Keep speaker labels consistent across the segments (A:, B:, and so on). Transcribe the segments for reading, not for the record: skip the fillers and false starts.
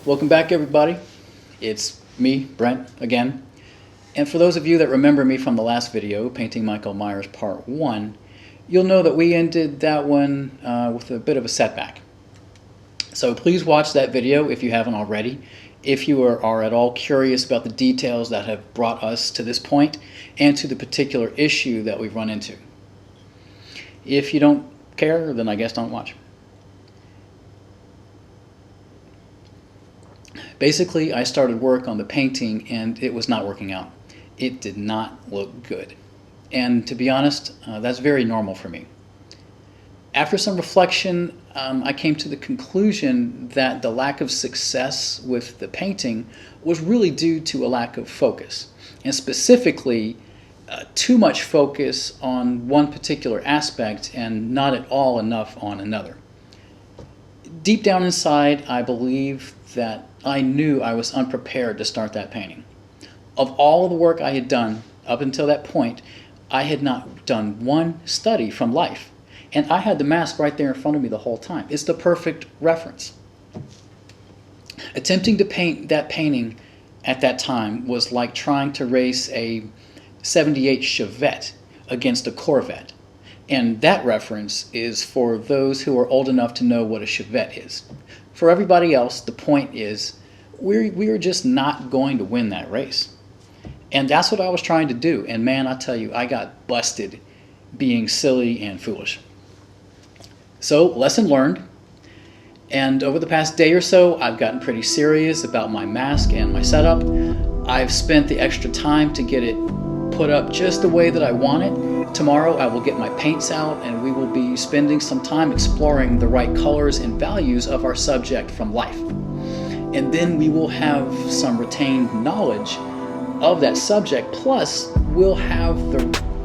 A: Welcome back, everybody. It's me, Brent, again. And for those of you that remember me from the last video, Painting Michael Myers Part 1, you'll know that we ended that one with a bit of a setback. So please watch that video if you haven't already. If you are at all curious about the details that have brought us to this point and to the particular issue that we've run into. If you don't care, then I guess don't watch. Basically, I started work on the painting and it was not working out. It did not look good. And to be honest, that's very normal for me. After some reflection, I came to the conclusion that the lack of success with the painting was really due to a lack of focus, and specifically too much focus on one particular aspect and not at all enough on another. Deep down inside, I believe that I knew I was unprepared to start that painting. Of all of the work I had done up until that point, I had not done one study from life. And I had the mask right there in front of me the whole time. It's the perfect reference. Attempting to paint that painting at that time was like trying to race a 78 Chevette against a Corvette. And that reference is for those who are old enough to know what a Chevette is. For everybody else, the point is we are just not going to win that race. And that's what I was trying to do. And man, I tell you, I got busted being silly and foolish. So, lesson learned. And over the past day or so, I've gotten pretty serious about my mask and my setup. I've spent the extra time to get it put up just the way that I want it. Tomorrow I will get my paints out and we will be spending some time exploring the right colors and values of our subject from life. And then we will have some retained knowledge of that subject, plus we'll have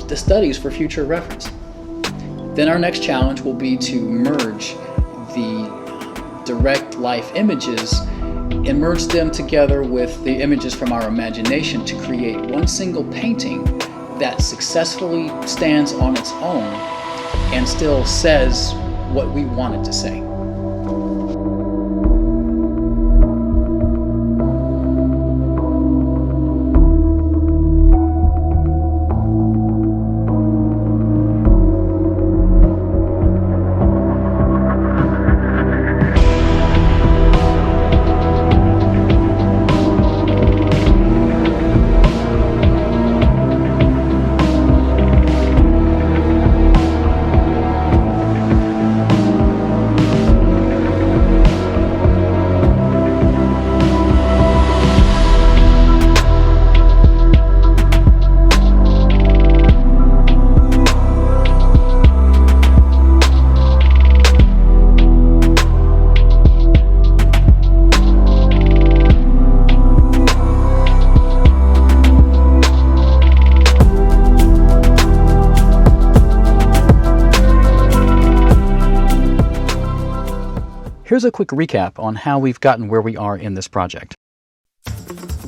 A: the studies for future reference. Then our next challenge will be to merge the direct life images and merge them together with the images from our imagination to create one single painting that successfully stands on its own and still says what we want it to say. Here's a quick recap on how we've gotten where we are in this project.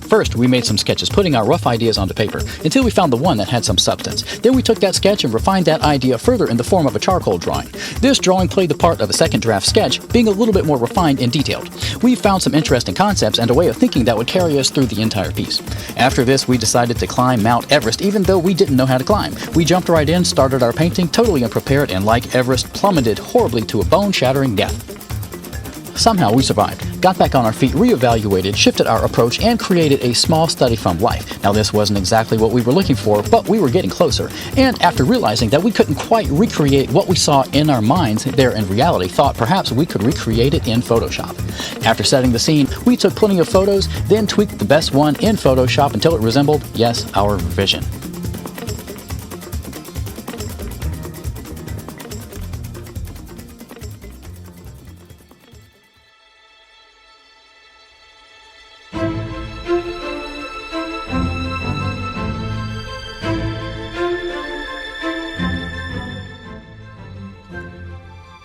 A: First, we made some sketches, putting our rough ideas onto paper, until we found the one that had some substance. Then we took that sketch and refined that idea further in the form of a charcoal drawing. This drawing played the part of a second draft sketch, being a little bit more refined and detailed. We found some interesting concepts and a way of thinking that would carry us through the entire piece. After this, we decided to climb Mount Everest, even though we didn't know how to climb. We jumped right in, started our painting, totally unprepared, and like Everest, plummeted horribly to a bone-shattering death. Somehow we survived, got back on our feet, reevaluated, shifted our approach, and created a small study from life. Now this wasn't exactly what we were looking for, but we were getting closer. And after realizing that we couldn't quite recreate what we saw in our minds there in reality, thought perhaps we could recreate it in Photoshop. After setting the scene, we took plenty of photos, then tweaked the best one in Photoshop until it resembled, yes, our vision.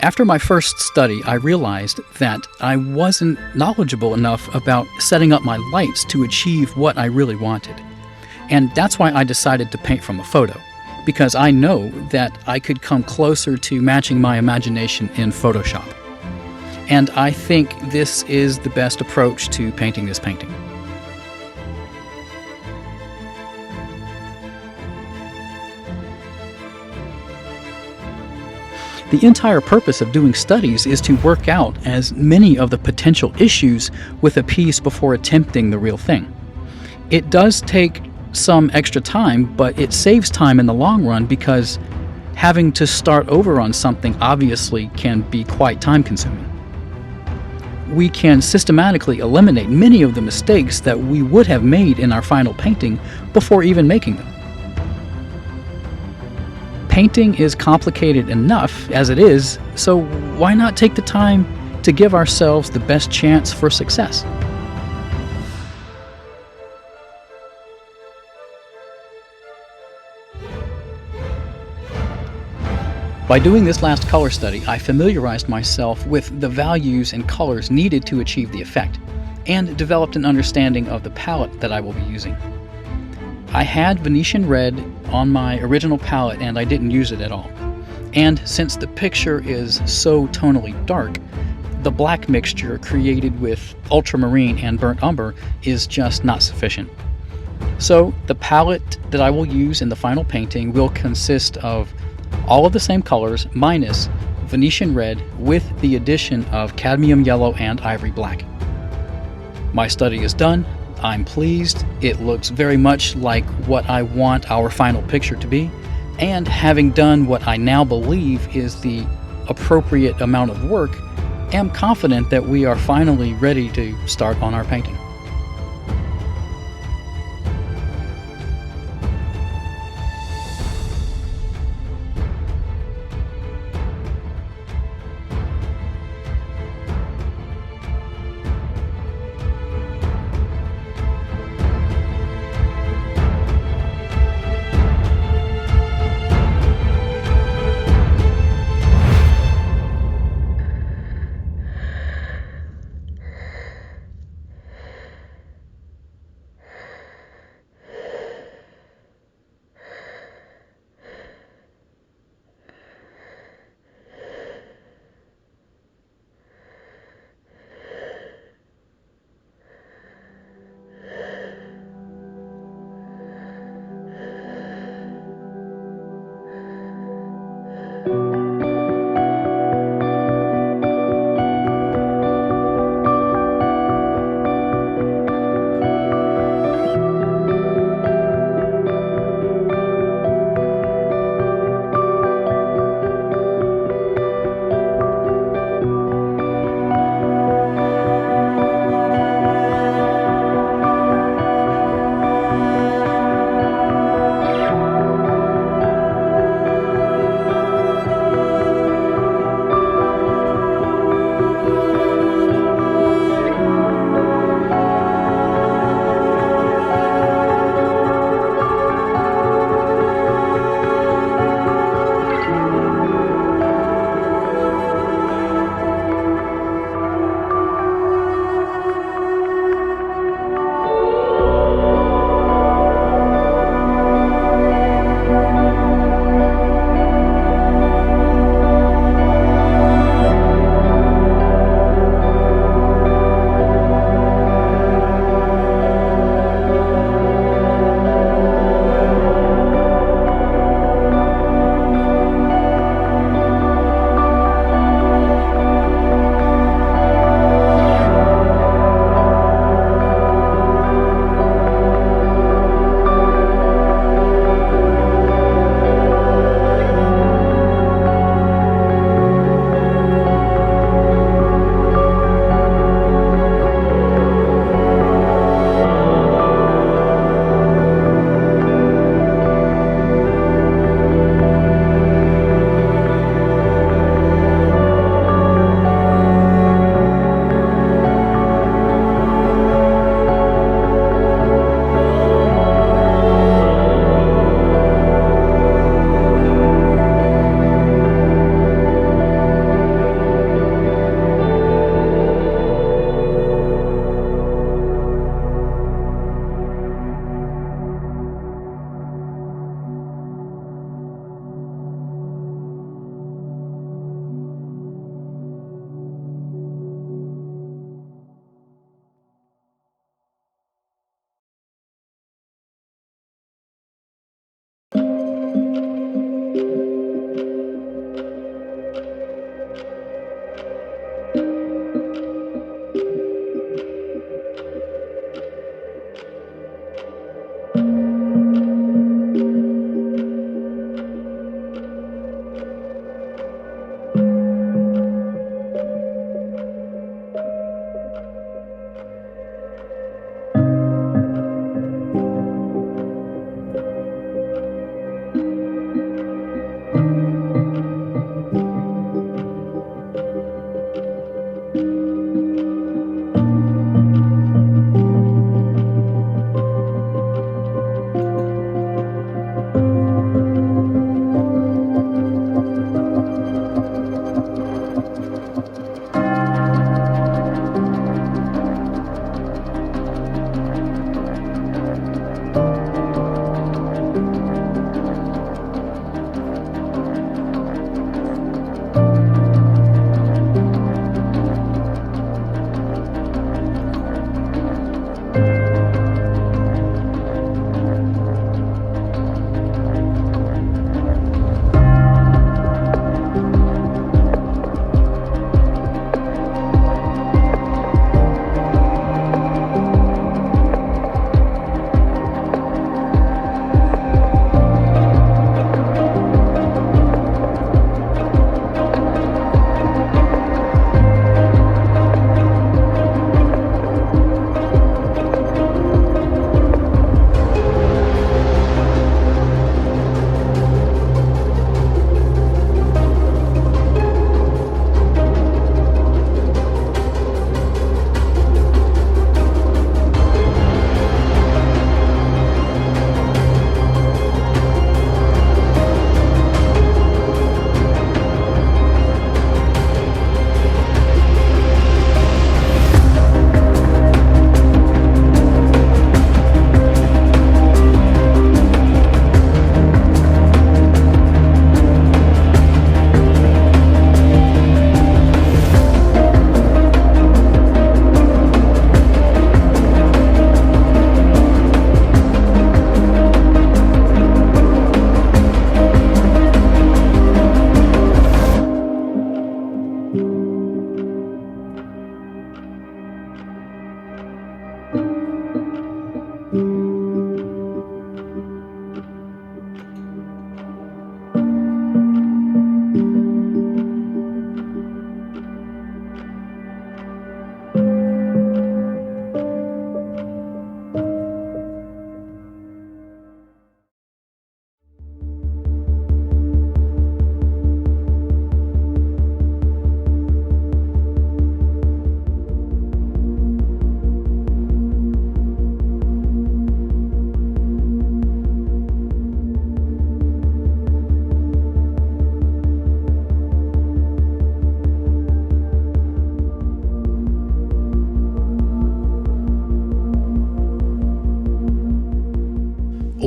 A: After my first study, I realized that I wasn't knowledgeable enough about setting up my lights to achieve what I really wanted. And that's why I decided to paint from a photo, because I know that I could come closer to matching my imagination in Photoshop. And I think this is the best approach to painting this painting. The entire purpose of doing studies is to work out as many of the potential issues with a piece before attempting the real thing. It does take some extra time, but it saves time in the long run because having to start over on something obviously can be quite time-consuming. We can systematically eliminate many of the mistakes that we would have made in our final painting before even making them. Painting is complicated enough as it is, so why not take the time to give ourselves the best chance for success? By doing this last color study, I familiarized myself with the values and colors needed to achieve the effect, and developed an understanding of the palette that I will be using. I had Venetian red on my original palette and I didn't use it at all. And since the picture is so tonally dark, the black mixture created with ultramarine and burnt umber is just not sufficient. So the palette that I will use in the final painting will consist of all of the same colors minus Venetian red with the addition of cadmium yellow and ivory black. My study is done. I'm pleased. It looks very much like what I want our final picture to be, and having done what I now believe is the appropriate amount of work, am confident that we are finally ready to start on our painting.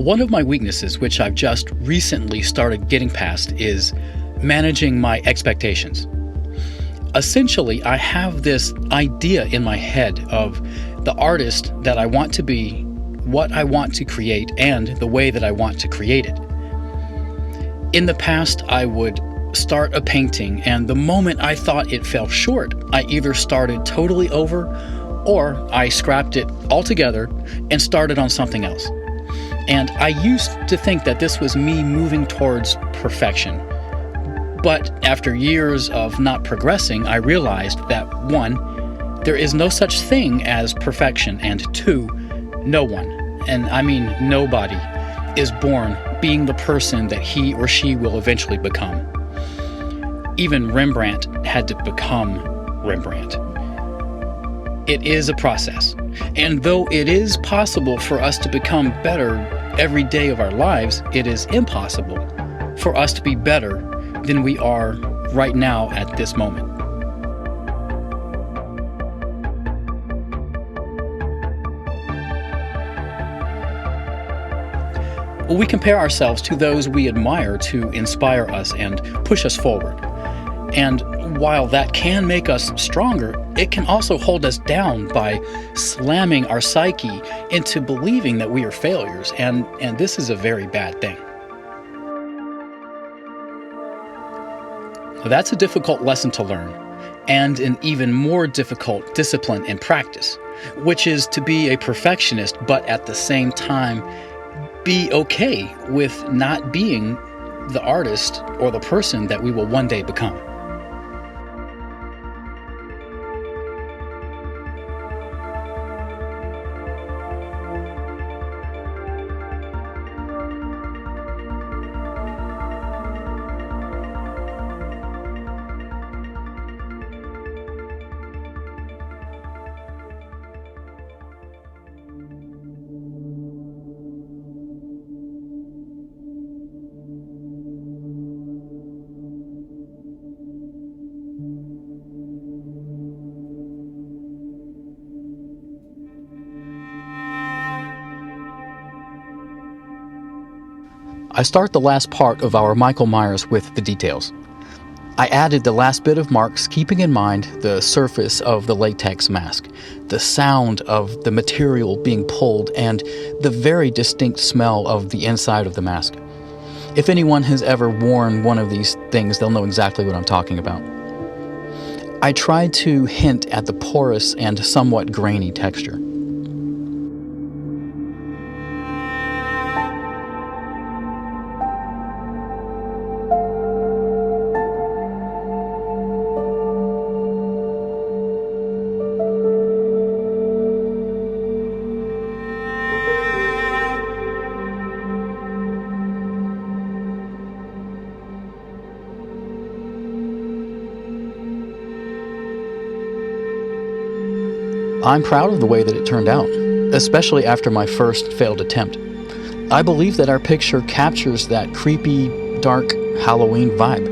A: One of my weaknesses, which I've just recently started getting past, is managing my expectations. Essentially, I have this idea in my head of the artist that I want to be, what I want to create, and the way that I want to create it. In the past, I would start a painting, and the moment I thought it fell short, I either started totally over, or I scrapped it altogether and started on something else. And I used to think that this was me moving towards perfection. But after years of not progressing, I realized that 1, there is no such thing as perfection, and 2, no one, and I mean nobody, is born being the person that he or she will eventually become. Even Rembrandt had to become Rembrandt. It is a process, and though it is possible for us to become better every day of our lives, it is impossible for us to be better than we are right now at this moment. We compare ourselves to those we admire to inspire us and push us forward. And while that can make us stronger, it can also hold us down by slamming our psyche into believing that we are failures, and this is a very bad thing. That's a difficult lesson to learn, and an even more difficult discipline and practice, which is to be a perfectionist, but at the same time, be okay with not being the artist or the person that we will one day become. I start the last part of our Michael Myers with the details. I added the last bit of marks, keeping in mind the surface of the latex mask, the sound of the material being pulled, and the very distinct smell of the inside of the mask. If anyone has ever worn one of these things, they'll know exactly what I'm talking about. I tried to hint at the porous and somewhat grainy texture. I'm proud of the way that it turned out, especially after my first failed attempt. I believe that our picture captures that creepy, dark Halloween vibe.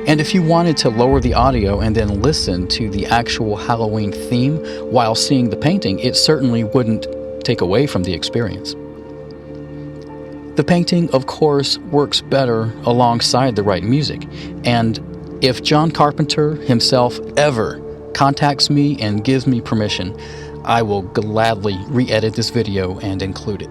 A: And if you wanted to lower the audio and then listen to the actual Halloween theme while seeing the painting, it certainly wouldn't take away from the experience. The painting, of course, works better alongside the right music, and if John Carpenter himself ever contacts me and gives me permission, I will gladly re-edit this video and include it.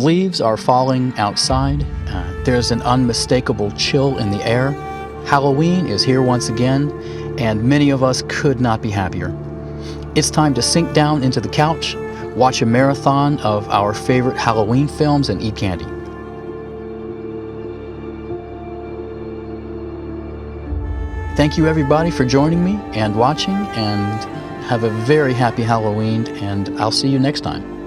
A: leaves are falling outside. There's an unmistakable chill in the air. Halloween is here once again, and many of us could not be happier. It's time to sink down into the couch, watch a marathon of our favorite Halloween films, and eat candy. Thank you everybody for joining me and watching, and have a very happy Halloween, and I'll see you next time.